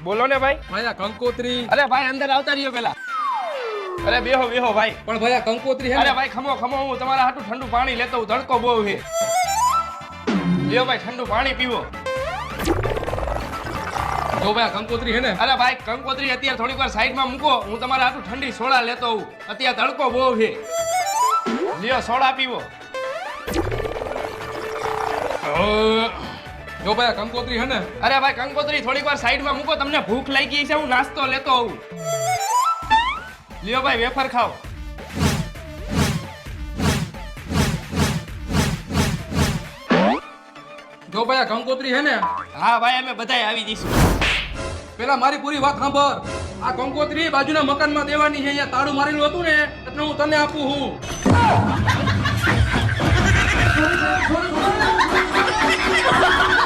બોલો ને ભાઈ. ભાઈ આ કંકોત્રી. અરે ભાઈ અંદર આવતા રહ્યો પેલા. અરે બેહો બેહો ભાઈ. પણ ભાઈ આ કંકોત્રી હે અરે ને? ભાઈ ખમો ખમો, હું તમારા હાટું ઠંડુ પાણી લેતો હું, તડકો બહુ છે. લ્યો ભાઈ ઠંડુ પાણી પીવો. જો ભાઈ આ કંકોત્રી હે ને? અરે ભાઈ કંકોત્રી અત્યારે થોડીક વાર સાઈડમાં મૂકો, હું તમારા હાટું ઠંડી સોડા લેતો હું, અત્યારે તડકો બહુ છે. લ્યો સોડા પીવો. જો ભાઈ આ કંકોત્રી હે ને? અરે ભાઈ કંકોત્રી થોડીક વાર સાઈડમાં મૂકો, તમને ભૂખ લાગી છે, હું નાસ્તો લેતો આવું. લ્યો ભાઈ વેફર ખાઓ. જો ભાઈ આ કંકોત્રી હે ને? હા ભાઈ અમે બધાય આવી જઈશું. પેલા મારી પૂરી વાત સાંભળ. આ કંકોત્રી બાજુના મકાનમાં દેવાની છે. અહીંયા તાળું મારેલું હતું ને એટલે હું તને આપું હું.